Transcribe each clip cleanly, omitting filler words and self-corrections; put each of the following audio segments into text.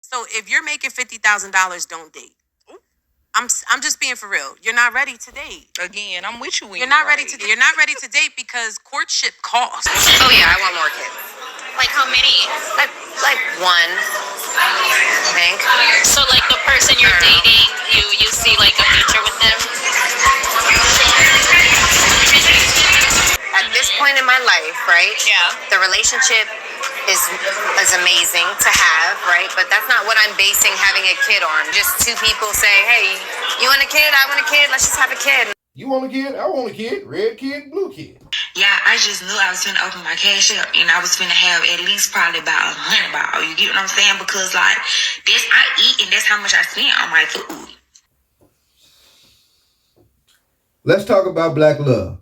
So if you're making $50,000, don't date. I'm just being for real. You're not ready to date. Again, I'm with you. You're not ready to. You're not ready to date because courtship costs. Oh yeah, I want more kids. Like how many? Like one, I think. So like the person you're dating, you see like a future with them? At this point in my life, right? Yeah. The relationship is amazing to have, right? But that's not what I'm basing having a kid on. Just two people say, hey, you want a kid? I want a kid. Let's just have a kid. You want a kid? I want a kid. Red kid, blue kid. Yeah, I just knew I was finna open my cash up and I was finna have at least probably about $100. You get what I'm saying? Because like that's I eat and that's how much I spend on my food. Let's talk about black love.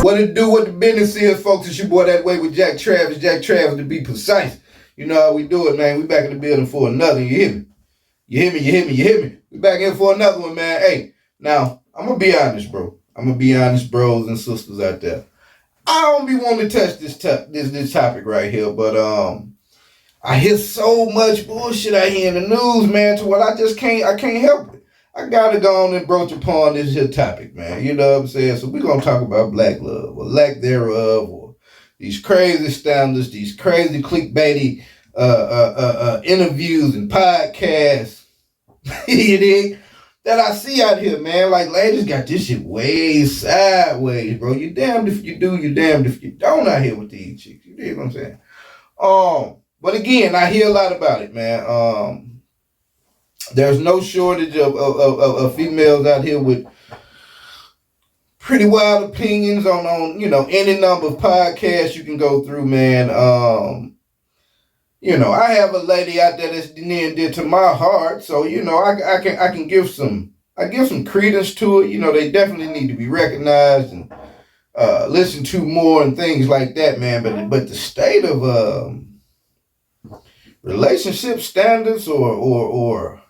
What it do, what the business is, folks? It's your boy That Way with Jack Travis to be precise. You know how we do it, man. We back in the building for another. You hear me? You hear me? You hear me? You hear me? We back in for another one, man. Hey, now, I'm going to be honest, bro. I'm going to be honest, bros and sisters out there. I don't be wanting to touch this topic right here, but I hear so much bullshit out here in the news, man, to what I can't help it. I gotta go on and broach upon this here topic, man. You know what I'm saying? So we're gonna talk about black love, or lack thereof, or these crazy standards, these crazy clickbaity interviews and podcasts, you dig, that I see out here, man. Like, ladies got this shit way sideways, bro. You damned if you do, you damned if you don't out here with these chicks. You dig what I'm saying? But again, I hear a lot about it, man. There's no shortage of females out here with pretty wild opinions on you know, any number of podcasts you can go through, man. You know, I have a lady out there that's near and dear to my heart, so you know, I can give some credence to it. You know, they definitely need to be recognized and listened to more and things like that, man. But the state of relationship standards or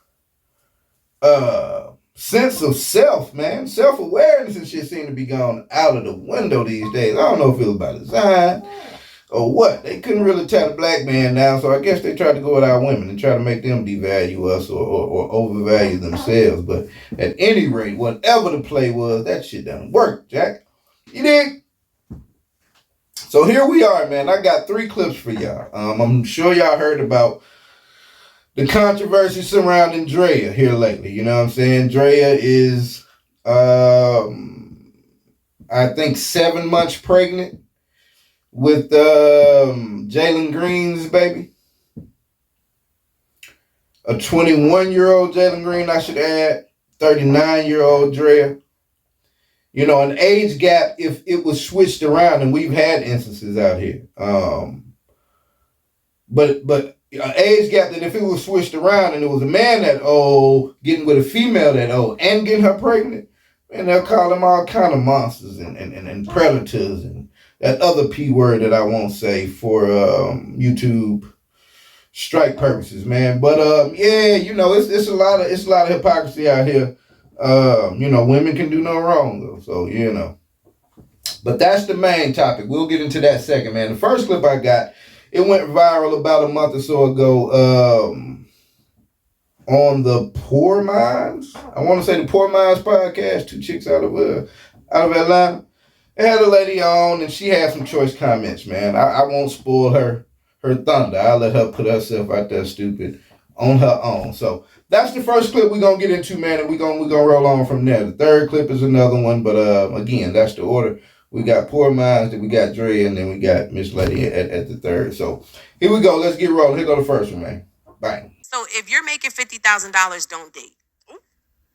sense of self, man, self-awareness and shit seem to be gone out of the window these days. I don't know if it was by design or what. They couldn't really tie the black man down, so I guess they tried to go with our women and try to make them devalue us or overvalue themselves. But at any rate, whatever the play was, that shit doesn't work, Jack. You dig? So here we are, man. I got 3 clips for y'all. I'm sure y'all heard about the controversy surrounding Drea here lately. You know what I'm saying? Drea is, I think, 7 months pregnant with JALEN Green's baby. A 21-year-old JALEN Green, I should add. 39-year-old Drea. You know, an age gap, if it was switched around, and we've had instances out here. But an age gap that if it was switched around and it was a man that old getting with a female that old and getting her pregnant, man, they'll call them all kind of monsters and predators and that other P word that I won't say for YouTube strike purposes, man. But yeah, you know, it's a lot of hypocrisy out here. You know, women can do no wrong though, so you know. But that's the main topic. We'll get into that second, man. The first clip I got, it went viral about a month or so ago on the Poor Minds. I want to say the Poor Minds podcast. 2 chicks out of Atlanta. They had a lady on, and she had some choice comments, man. I won't spoil her thunder. I'll let her put herself out there stupid on her own. So that's the first clip we're going to get into, man, and we're gonna roll on from there. The third clip is another one, but again, that's the order. We got Poor Minds, then we got Dre, and then we got Miss Lady at the third. So here we go. Let's get rolling. Here go the first one, man. Bye. So if you're making $50,000, don't date.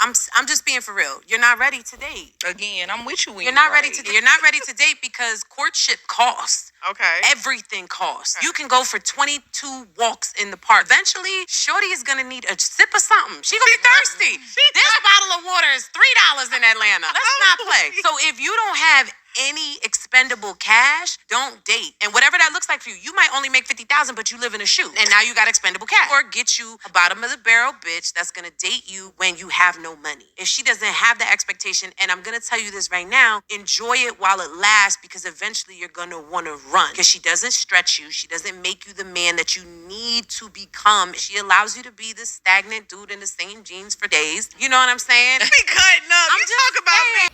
I'm just being for real. You're not ready to date. Again, I'm with you. You're not ready to. You're not ready to date because courtship costs. Okay. Everything costs. Okay. You can go for 22 walks in the park. Eventually, shorty is gonna need a sip of something. She gonna be thirsty. This bottle of water is $3 in Atlanta. Let's not play. So if you don't have any expendable cash, don't date. And whatever that looks like for you, you might only make 50,000, but you live in a shoe, and now you got expendable cash. Or get you a bottom of the barrel bitch that's gonna date you when you have no money. If she doesn't have the expectation, and I'm gonna tell you this right now, enjoy it while it lasts, because eventually you're gonna wanna run. Because she doesn't stretch you, she doesn't make you the man that you need to become. She allows you to be this stagnant dude in the same jeans for days. You know what I'm saying? Be cutting up. I'm You just talk about me.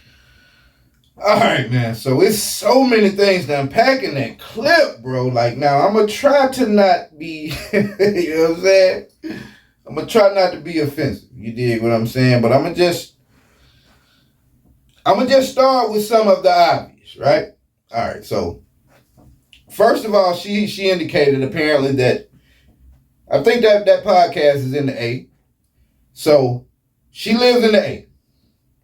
All right, man. So it's so many things to unpack in that clip, bro. Like, now I'm gonna try to not be, you know what I'm saying? I'm gonna try not to be offensive. You dig what I'm saying? But I'm gonna just start with some of the obvious, right? All right. So first of all, she indicated apparently that I think that podcast is in the A. So she lives in the A.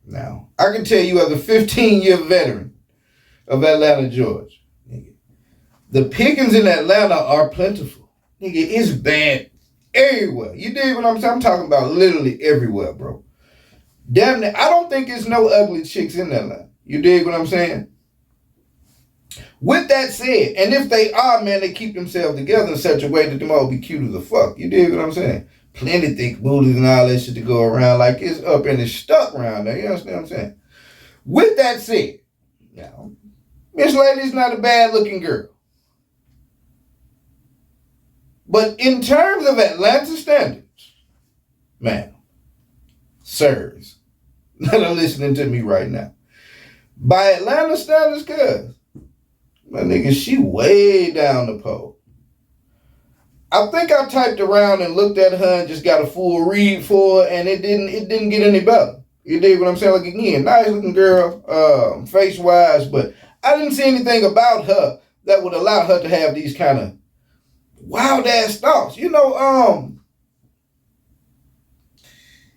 Now, I can tell you as a 15-year veteran of Atlanta, Georgia, nigga, the pickings in Atlanta are plentiful. Nigga, it's bad everywhere. You dig what I'm saying? I'm talking about literally everywhere, bro. Damn it, I don't think there's no ugly chicks in Atlanta. You dig what I'm saying? With that said, and if they are, man, they keep themselves together in such a way that them all be cute as a fuck. You dig what I'm saying? Plenty thick booties and all that shit to go around, like it's up and it's stuck around there. You understand what I'm saying? With that said, now, Miss Lady's not a bad looking girl. But in terms of Atlanta standards, man, sirs, that are listening to me right now, by Atlanta standards, cuz, my nigga, she way down the pole. I think I typed around and looked at her and just got a full read for her, and it didn't get any better. You dig what I'm saying? Like, again, nice looking girl, face wise, but I didn't see anything about her that would allow her to have these kind of wild ass thoughts. You know,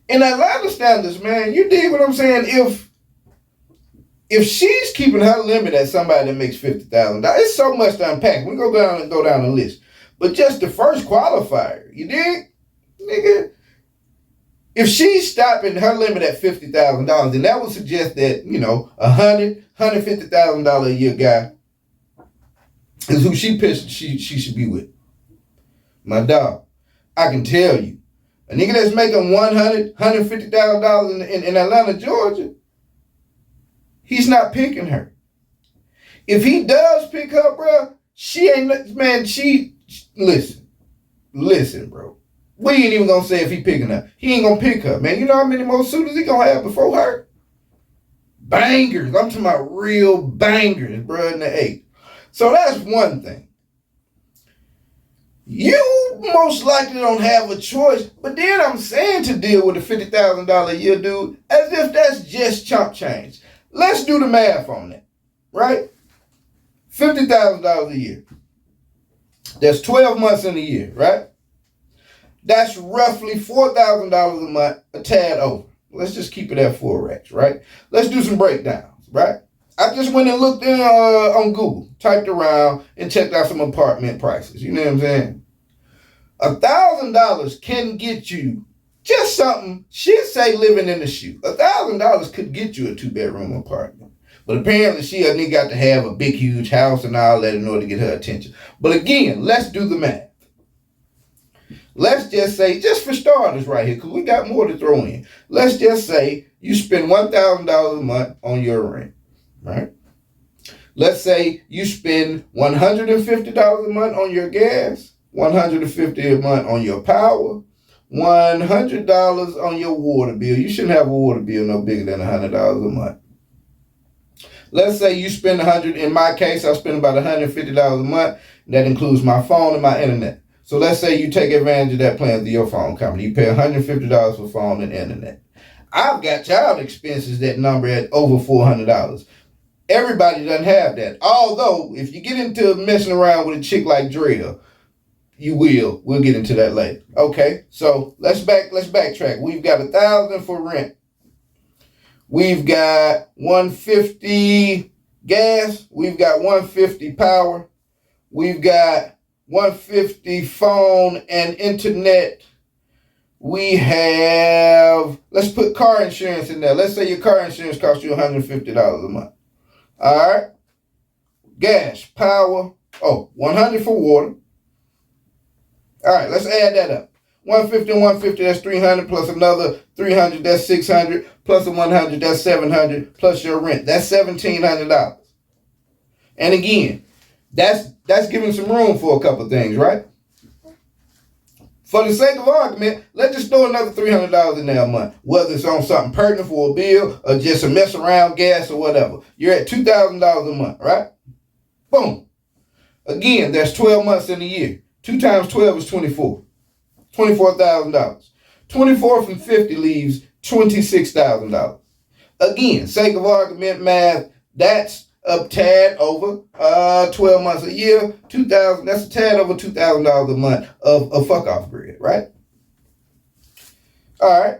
in Atlanta standards, man, you dig what I'm saying? If she's keeping her limit at somebody that makes $50,000, it's so much to unpack. We go down the list. But just the first qualifier, you dig? Nigga, if she's stopping her limit at $50,000, then that would suggest that, you know, $150,000 a year guy is who she should be with. My dog, I can tell you, a nigga that's making $150,000 in Atlanta, Georgia, he's not picking her. If he does pick her, bro, she ain't, man, listen, bro. We ain't even gonna say if he picking her. He ain't gonna pick her, man. You know how many more suitors he gonna have before her? Bangers. I'm talking about real bangers, bro, in the 8. So that's one thing. You most likely don't have a choice, but then I'm saying to deal with a $50,000 a year dude as if that's just chump change. Let's do the math on that, right? $50,000 a year. That's 12 months in a year, right? That's roughly $4,000 a month, a tad over. Let's just keep it at 4 racks, right? Let's do some breakdowns, right? I just went and looked in on Google, typed around, and checked out some apartment prices. You know what I'm saying? $1,000 can get you just something. She'd say living in the shoe. $1,000 could get you a 2-bedroom apartment. But apparently she only got to have a big, huge house and all that in order to get her attention. But again, let's do the math. Let's just say, just for starters right here, because we got more to throw in. Let's just say you spend $1,000 a month on your rent, right? Let's say you spend $150 a month on your gas, $150 a month on your power, $100 on your water bill. You shouldn't have a water bill no bigger than $100 a month. Let's say you spend $100. In my case, I spend about $150 a month. That includes my phone and my internet. So let's say you take advantage of that plan through your phone company. You pay $150 for phone and internet. I've got child expenses that number at over $400. Everybody doesn't have that. Although, if you get into messing around with a chick like Drea, you will. We'll get into that later. Okay, so let's backtrack. We've got $1,000 for rent. We've got $150 gas. We've got $150 power. We've got $150 phone and internet. We have, let's put car insurance in there. Let's say your car insurance costs you $150 a month. All right. Gas, power. Oh, 100 for water. All right, let's add that up. 150 and 150, that's 300, plus another 300, that's 600, plus a 100, that's 700, plus your rent, that's $1,700. And again, that's giving some room for a couple things, right? For the sake of argument, let's just throw another $300 in there a month, whether it's on something pertinent for a bill or just a mess around gas or whatever. You're at $2,000 a month, right? Boom. Again, that's 12 months in a year. 2 times 12 is 24. $24,000. 24 from 50 leaves $26,000. Again, sake of argument math, that's a tad over 12 months a year, 2,000. That's a tad over $2,000 a month of fuck off grid, right? All right,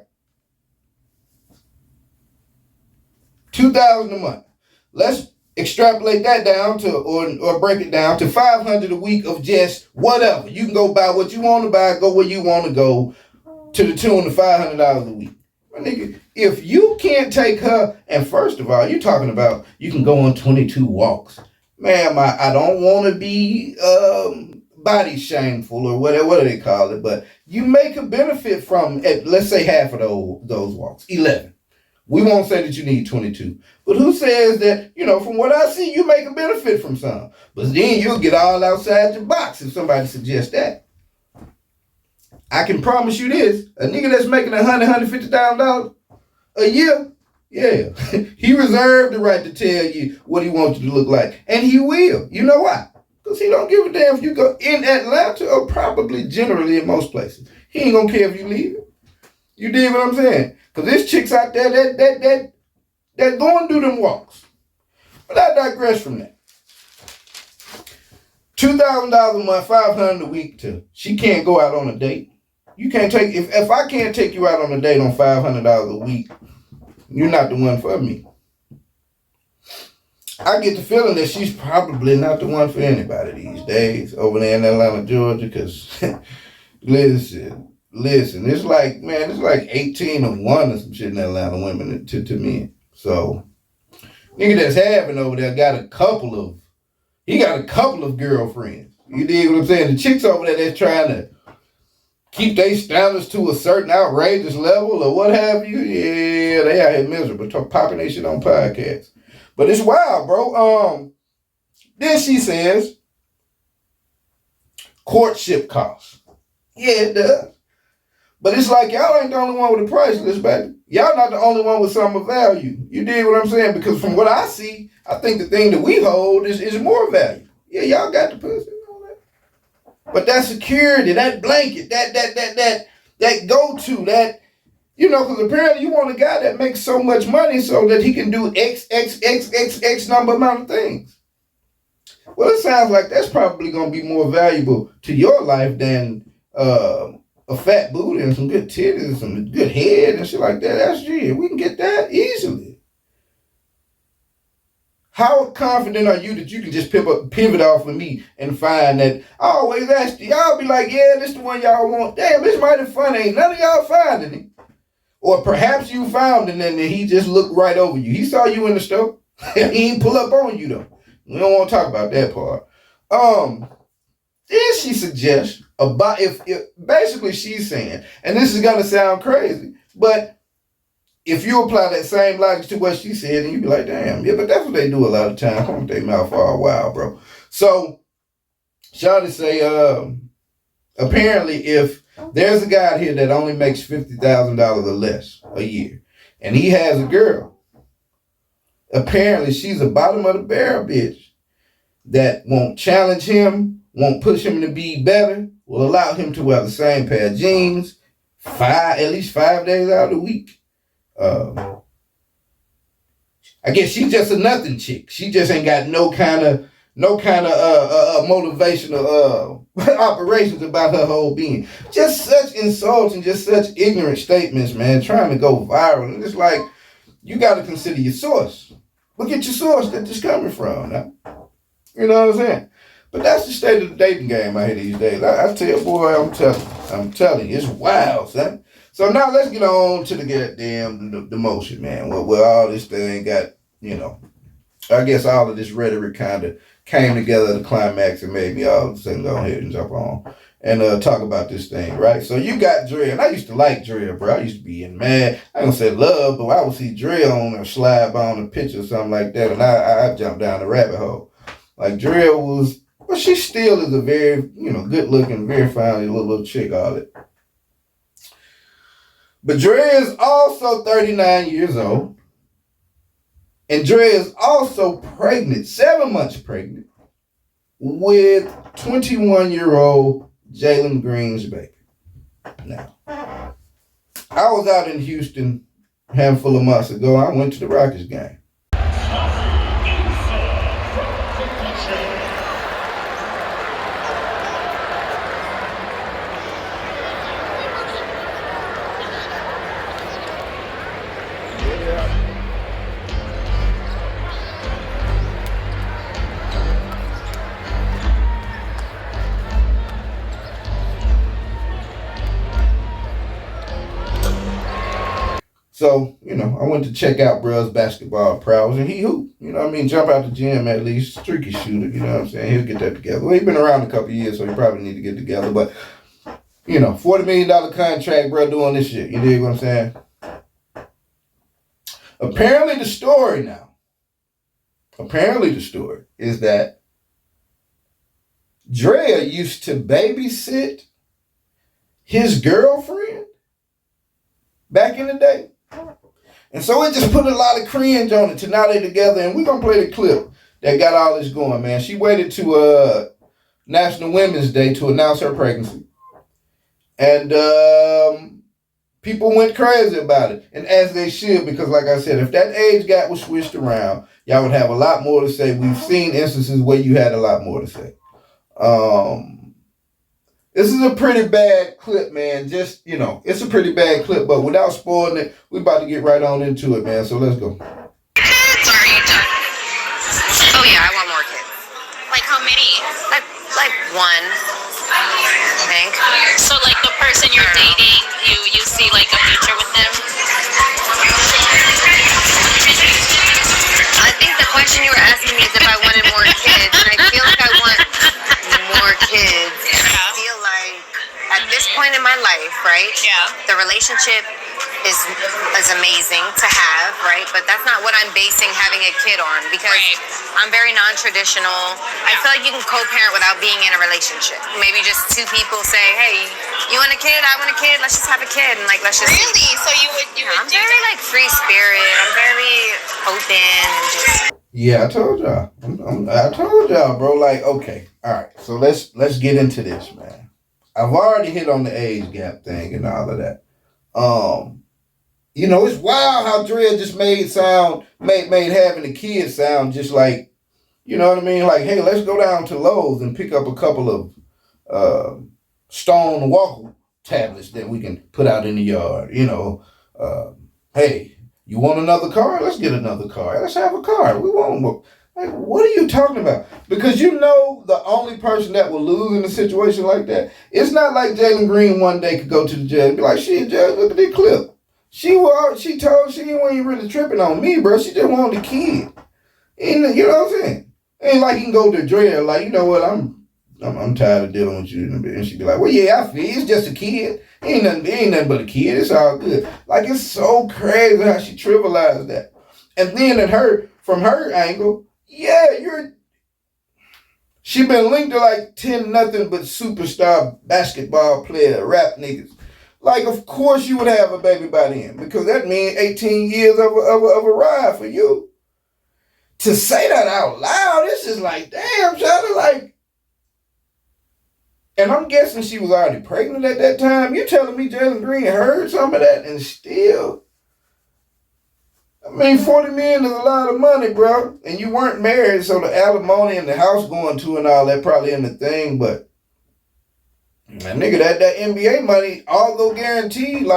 2,000 a month. Let's extrapolate that down to, or break it down to 500 a week of just whatever. You can go buy what you want to buy, go where you want to go, to the tune of $500 a week. My nigga, if you can't take her, and first of all, you're talking about you can go on 22 walks. Ma'am, I don't want to be body shameful or whatever, what do they call it, but you make a benefit from, let's say half of those walks, 11. We won't say that you need 22. But who says that, from what I see, you make a benefit from some. But then you'll get all outside your box if somebody suggests that. I can promise you this. A nigga that's making $150,000 a year, yeah, he reserved the right to tell you what he wants you to look like. And he will. You know why? Because he don't give a damn if you go in Atlanta or probably generally in most places. He ain't going to care if you leave it. You dig what I'm saying? Because there's chicks out there that go and do them walks. But I digress from that. $2,000 a month, $500 a week to, she can't go out on a date. You can't take, if I can't take you out on a date on $500 a week, you're not the one for me. I get the feeling that she's probably not the one for anybody these days over there in Atlanta, Georgia, because listen, it's like 18 to 1 or some shit in Atlanta women to men. So, nigga that's having over there got a couple of girlfriends. You dig what I'm saying? The chicks over there that's trying to keep their standards to a certain outrageous level or what have you, yeah, they out here miserable, popping their shit on podcasts. But it's wild, bro. Then she says, courtship costs. Yeah, it does. But it's like y'all ain't the only one with a price list, baby. Y'all not the only one with some of value. You dig what I'm saying? Because from what I see, I think the thing that we hold is more value. Yeah, y'all got the pussy and all that. But that security, that blanket, that go-to, that, because apparently you want a guy that makes so much money so that he can do X number amount of things. Well, it sounds like that's probably going to be more valuable to your life than a fat booty and some good titties and some good head and shit like that. That's we can get that easily. How confident are you that you can just pivot off of me and find that? I always ask you, y'all be like, yeah, this the one y'all want. Damn, this mighty fun. Ain't none of y'all finding it. Or perhaps you found it and then he just looked right over you. He saw you in the store. He ain't pull up on you though. We don't want to talk about that part. Then she suggests about if basically she's saying, and this is gonna sound crazy, but if you apply that same logic to what she said, and you be like, damn, yeah, but that's what they do a lot of times. Come with their mouth for a while, bro. So, Shawty say, apparently if there's a guy here that only makes $50,000 or less a year, and he has a girl, apparently she's a bottom of the barrel bitch that won't challenge him, won't push him to be better, will allow him to wear the same pair of jeans at least 5 days out of the week. I guess she's just a nothing chick. She just ain't got no kind of motivational operations about her whole being. Just such insults and just such ignorant statements, man, trying to go viral. And it's like, you got to consider your source. Look at your source that this coming from. Now. You know what I'm saying? But that's the state of the dating game out here these days. I tell you, boy, I'm telling you, it's wild, son. So now let's get on to the goddamn the motion, man. Where all this thing got, I guess all of this rhetoric kind of came together to climax and made me all of a sudden go ahead and jump on and talk about this thing, right? So you got Dre, and I used to like Dre, bro. I used to be in mad. I don't say love, but I would see Dre on a slide by on a picture or something like that, and I jumped down the rabbit hole. Like Dre was, well, she still is a very, good looking, very fine little chick, all that. But Dre is also 39 years old. And Dre is also pregnant, 7 months pregnant, with 21-year-old JALEN Green's baby. Now, I was out in Houston a handful of months ago. I went to the Rockets game. So, I went to check out bruh's basketball prowess, and he hooped. Jump out the gym at least, streaky shooter, He'll get that together. Well, he's been around a couple of years, so he probably need to get together. But, $40 million contract, bro, doing this shit. You dig what I'm saying? Apparently the story is that Drea used to babysit his girlfriend back in the day. And so it just put a lot of cringe on it to now they together. And we're going to play the clip that got all this going, man. She waited to National Women's Day to announce her pregnancy. And people went crazy about it. And as they should, because like I said, if that age gap was switched around, y'all would have a lot more to say. We've seen instances where you had a lot more to say. This is a pretty bad clip, man. Just, it's a pretty bad clip, but without spoiling it, we're about to get right on into it, man. So let's go. Kids, or are you done? Oh yeah, I want more kids. Like how many? Like one, I think. So like the person you're dating, you see like a future with them? I think the question you were asking me is if I wanted more kids, and I feel like I want more kids. And I feel like at this point in my life, right? Yeah. The relationship is amazing to have, right? But that's not what I'm basing having a kid on, because I'm very non-traditional. I feel like you can co-parent without being in a relationship. Maybe just two people say, hey, you want a kid? I want a kid. Let's just have a kid, and let's just. Really? So you would I'm do very that? free spirit. I'm very open and just. Yeah, I told y'all. I told y'all, bro. Okay, all right. So let's get into this, man. I've already hit on the age gap thing and all of that. It's wild how Dre just made having a kid sound just like, you know what I mean? Like, hey, let's go down to Lowe's and pick up a couple of stone walker tablets that we can put out in the yard. Hey, you want another car? Let's get another car. Let's have a car. We want. Like, what are you talking about? Because the only person that will lose in a situation like that, it's not like Jalen Green one day could go to the judge and be like, shit, judge, look at this clip. She wasn't really tripping on me, bro. She just wanted a kid. And, you know what I'm saying? Ain't like he can go to Dre like, you know what, I'm tired of dealing with you. And she'd be like, well, yeah, I feel it's just a kid. Ain't nothing but a kid. It's all good. Like, it's so crazy how she trivialized that. And then from her angle, yeah, she been linked to 10 nothing but superstar basketball player, rap niggas. Of course you would have a baby by then, because that means 18 years of a ride for you. To say that out loud, this is damn, Shawty, and I'm guessing she was already pregnant at that time. You telling me Jalen Green heard some of that and still? $40 million is a lot of money, bro. And you weren't married, so the alimony and the house going to and all that probably in the thing. But, man, nigga, that NBA money, although guaranteed,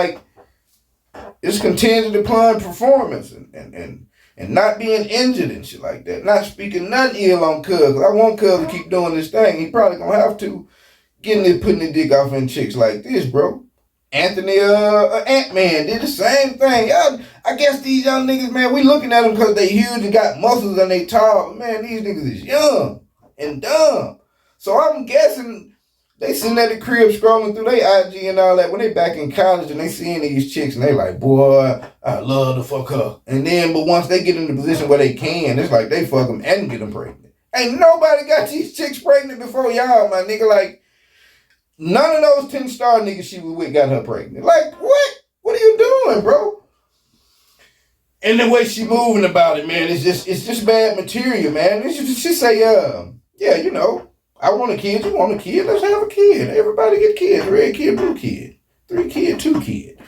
it's contingent upon performance and not being injured and shit like that. Not speaking nothing ill on Cuz. I want Cuz to keep doing this thing. He probably gonna have to putting the dick off in chicks like this, bro. Anthony Ant-Man did the same thing. I guess these young niggas, man, we looking at them because they huge and got muscles and they tall. Man, these niggas is young and dumb. So I'm guessing they sitting at the crib scrolling through their IG and all that when they back in college and they seeing these chicks and they like, boy, I love to fuck her. And then, but once they get in the position where they can, it's like they fuck them and get them pregnant. Ain't nobody got these chicks pregnant before y'all, my nigga. Like, none of those 10-star niggas she was with got her pregnant. Like, what? What are you doing, bro? And the way she moving about it, man, it's just bad material, man. She say, yeah, you know, I want a kid, you want a kid, let's have a kid. Everybody get kids, red kid, blue kid, 3 kid, 2 kid.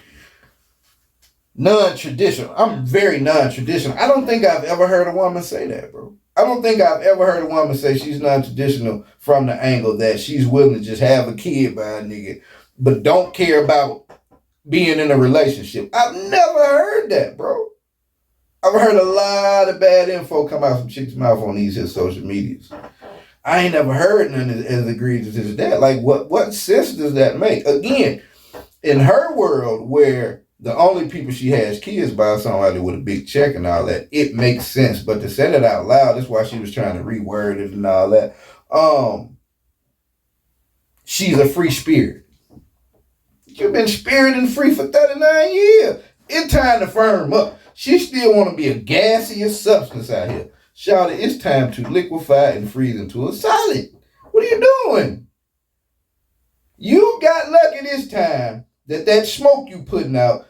Non-traditional. I'm very non-traditional. I don't think I've ever heard a woman say that, bro. I don't think I've ever heard a woman say she's non-traditional from the angle that she's willing to just have a kid by a nigga, but don't care about being in a relationship. I've never heard that, bro. I've heard a lot of bad info come out from chicks' mouth on these here social medias. I ain't never heard none as egregious as that. Like, what sense does that make? Again, in her world where the only people she has kids by somebody with a big check and all that, it makes sense. But to say that out loud, that's why she was trying to reword it and all that. She's a free spirit. You've been spirit and free for 39 years. It's time to firm up. She still want to be a gaseous substance out here. Shawty, it's time to liquefy and freeze into a solid. What are you doing? You got lucky this time that smoke you putting out,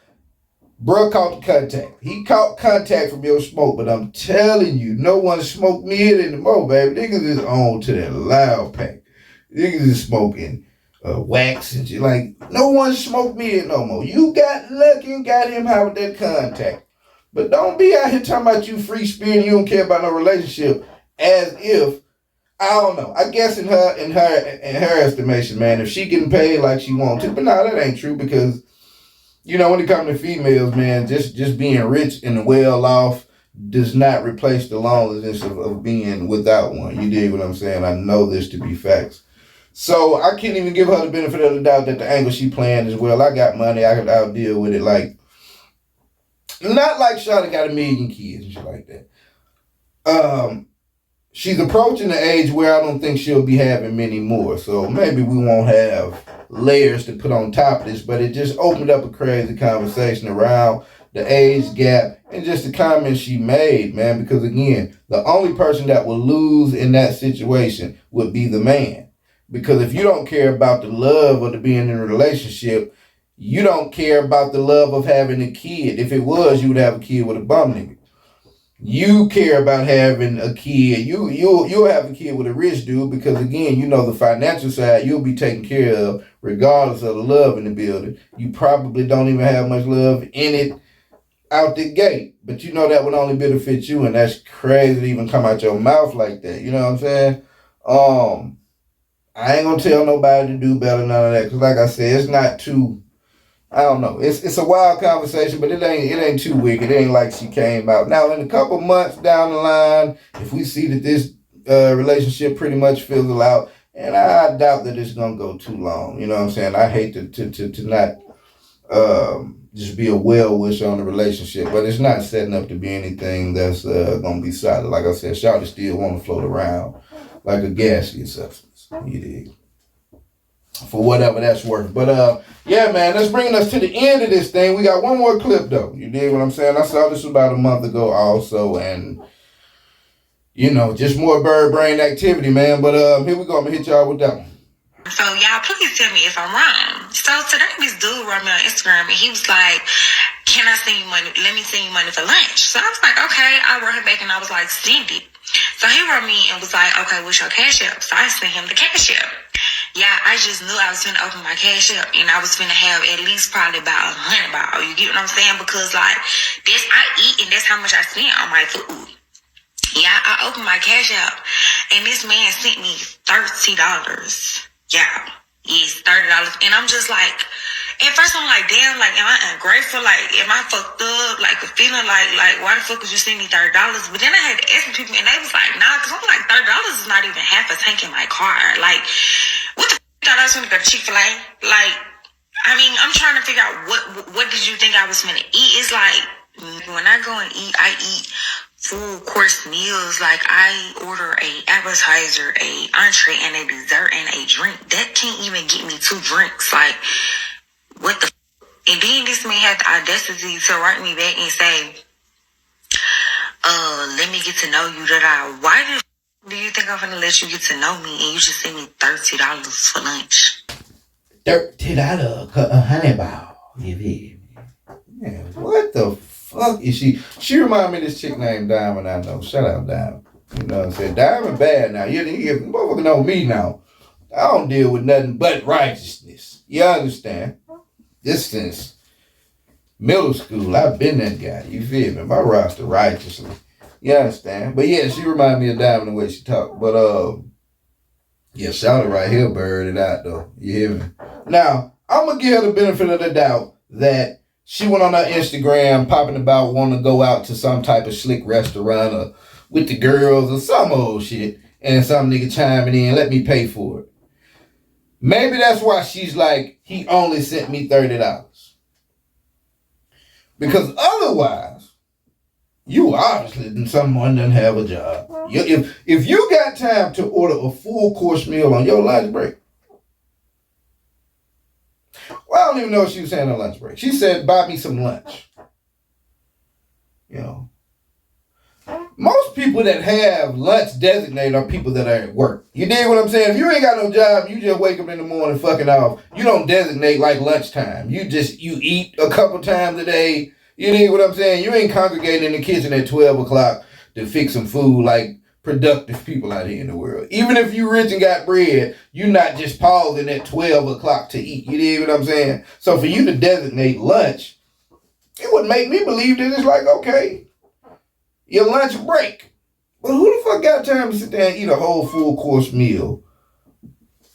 bruh caught the contact. He caught contact from your smoke, but I'm telling you, no one smoked me it anymore, baby. Niggas is on to that loud pack. Niggas is smoking wax and shit. Like, no one smoked me it no more. You got lucky and got him high with that contact. But don't be out here talking about you free spirit and you don't care about no relationship as if, I don't know. I guess in her estimation, man, if she getting paid like she wants to, but no, that ain't true because, you know, when it comes to females, man, just being rich and well off does not replace the loneliness of being without one. You dig what I'm saying? I know this to be facts. So I can't even give her the benefit of the doubt that the angle she playing is, well, I got money, I'll deal with it. Like, not like Shawty got 1 million kids and shit like that. She's approaching the age where I don't think she'll be having many more. So maybe we won't have layers to put on top of this, but it just opened up a crazy conversation around the age gap and just the comments she made, man. Because again, the only person that will lose in that situation would be the man. Because if you don't care about the love or the being in a relationship, you don't care about the love of having a kid. If it was, you would have a kid with a bum nigga. You care about having a kid. You'll have a kid with a rich dude because, again, you know the financial side you'll be taken care of regardless of the love in the building. You probably don't even have much love in it out the gate. But you know that would only benefit you, and that's crazy to even come out your mouth like that. You know what I'm saying? I ain't gonna tell nobody to do better, none of that. Because like I said, it's not too... I don't know. It's a wild conversation, but it ain't too wicked. It ain't like she came out. Now, in a couple months down the line, if we see that this relationship pretty much fizzle out, and I doubt that it's gonna go too long. You know what I'm saying? I hate to not just be a well wisher on the relationship, but it's not setting up to be anything that's gonna be solid. Like I said, Shawty still want to float around like a gaseous substance. You dig? For whatever that's worth. But yeah, man, that's bringing us to the end of this thing. We got one more clip though. You dig what I'm saying? I saw this about a month ago also, and you know, just more bird brain activity, man. But here we go. I'm gonna hit y'all with that one. So y'all, please tell me if I'm wrong. So today this dude wrote me on Instagram and he was like, "Can I send you money? Let me send you money for lunch." So I was like, "Okay." I wrote him back and I was like, "Send it." So he wrote me and was like, "Okay, what's your cash app?" So I sent him the cash app. Yeah, I just knew I was finna open my cash app and I was finna have at least probably about $100. You get what I'm saying? Because like that's I eat and that's how much I spend on my food. Yeah, I opened my cash app and this man sent me $30. Yeah, yes, $30. And I'm just like, at first I'm like, damn, like, am I ungrateful? Like, am I fucked up? Like, feeling like, why the fuck would you send me $30? But then I had to ask people, and they was like, nah, because I'm like, $30 is not even half a tank in my car. Like, what the f*** thought I was going to go to Chick-fil-A? Like, I mean, I'm trying to figure out what did you think I was gonna eat? It's like when I go and eat, I eat full course meals. Like I order a appetizer, a entree, and a dessert and a drink. That can't even get me 2 drinks. Like what the? And then this man had the audacity to write me back and say, let me get to know you. Why do you think I'm gonna let you get to know me and you just send me $30 for lunch? $30 a honey ball. You feel me? Man, what the fuck is she? She remind me of this chick named Diamond. I know. Shout out Diamond. You know what I'm saying? Diamond bad now. You motherfucker know me now. I don't deal with nothing but righteousness. You understand? This since middle school, I've been that guy. You feel me? My roster righteously. You understand? But yeah, she remind me of Diamond the way she talk. But yeah, shout it right here, bird it out though. You hear me? Now, I'm gonna give her the benefit of the doubt that she went on her Instagram popping about wanting to go out to some type of slick restaurant or with the girls or some old shit, and some nigga chiming in, let me pay for it. Maybe that's why she's like, he only sent me $30. Because otherwise, you obviously someone doesn't have a job. If you got time to order a full course meal on your lunch break, well, I don't even know what she was saying on lunch break. She said, buy me some lunch. You know, most people that have lunch designated are people that are at work. You dig what I'm saying? If you ain't got no job, you just wake up in the morning fucking off. You don't designate like lunchtime. You eat a couple times a day. You dig what I'm saying? You ain't congregating in the kitchen at 12 o'clock to fix some food like productive people out here in the world. Even if you rich and got bread, you're not just pausing at 12 o'clock to eat. You dig what I'm saying? So for you to designate lunch, it would make me believe that it's like, okay, your lunch break. But who the fuck got time to sit there and eat a whole full course meal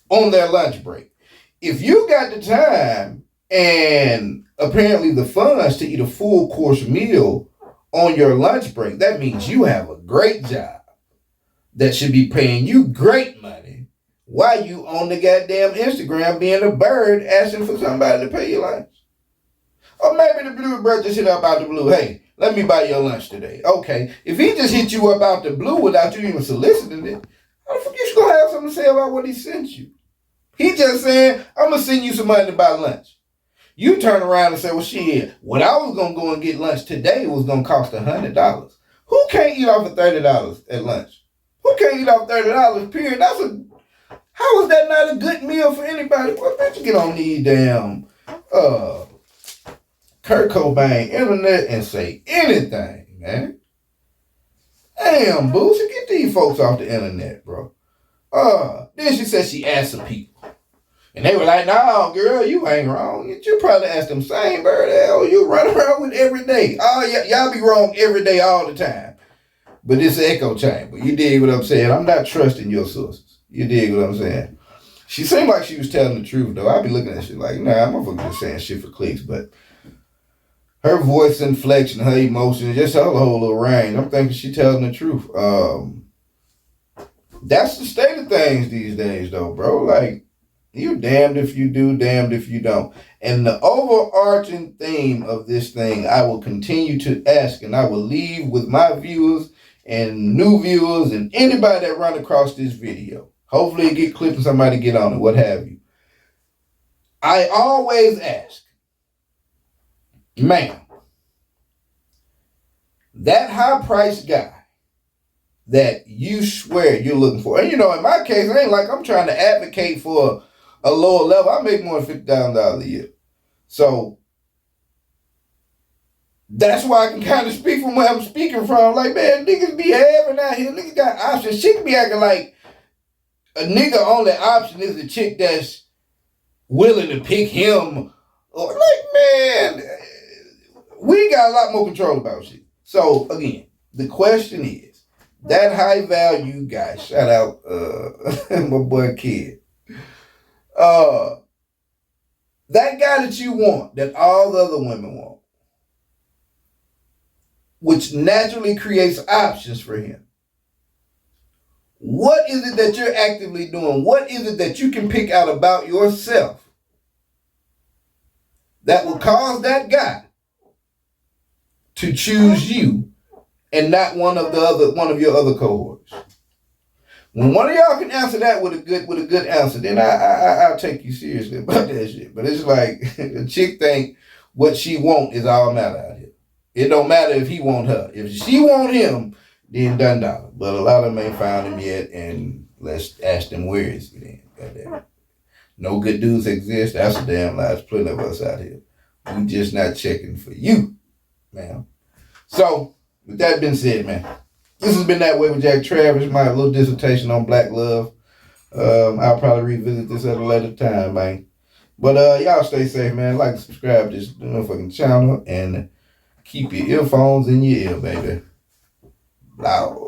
on their lunch break? If you got the time and apparently the funds to eat a full course meal on your lunch break, that means you have a great job that should be paying you great money while you on the goddamn Instagram being a bird asking for somebody to pay your lunch. Or maybe the blue bird just hit up out the blue, hey, let me buy your lunch today. Okay, if he just hit you up out the blue without you even soliciting it, how the fuck you gonna have something to say about what he sent you? He just saying, I'm gonna send you some money to buy lunch. You turn around and say, well, shit, what I was gonna go and get lunch today was gonna cost $100. Who can't eat off of $30 at lunch? Who can't eat off $30, period? How is that not a good meal for anybody? Well, bitch, get on these damn, Kurt Cobain internet and say anything, man. Damn, Boosie, get these folks off the internet, bro. Then she said she asked some people. And they were like, no, girl, you ain't wrong. You probably asked them same bird hell you run around with every day. Oh, y'all be wrong every day, all the time. But it's an echo chamber. You dig what I'm saying? I'm not trusting your sources. You dig what I'm saying? She seemed like she was telling the truth, though. I be looking at shit like, nah, I'm just saying shit for clicks, but her voice inflection, her emotions, just her whole little range, I'm thinking she telling the truth. That's the state of things these days, though, bro. Like, you damned if you do, damned if you don't. And the overarching theme of this thing, I will continue to ask, and I will leave with my viewers and new viewers and anybody that run across this video. Hopefully it get clipped and somebody get on it, what have you. I always ask, ma'am, that high-priced guy that you swear you're looking for, and you know, in my case, it ain't like I'm trying to advocate for a lower level. I make more than $50,000 a year. So that's why I can kind of speak from where I'm speaking from. Like, man, niggas be having out here. Niggas got options. She can be acting like a nigga only option is a chick that's willing to pick him. Or like, man, we got a lot more control about shit. So again, the question is, that high value guy, shout out my boy Kid. That guy that you want, that all the other women want, which naturally creates options for him. What is it that you're actively doing? What is it that you can pick out about yourself that will cause that guy to choose you and not one of your other cohorts? When one of y'all can answer that with a good answer, then I'll take you seriously about that shit. But it's like a chick think what she want is all matter out here. It don't matter if he want her. If she want him, then done dollar. But a lot of them ain't found him yet, and let's ask them where is he then. Goddamn it. No good dudes exist. That's a damn lie. There's plenty of us out here. We just not checking for you, man. So, with that being said, man, this has been That Way with Jack Travis, my little dissertation on black love. I'll probably revisit this at a later time, man. But y'all stay safe, man. Like and subscribe to this motherfucking channel and keep your earphones in your ear, baby. Loud.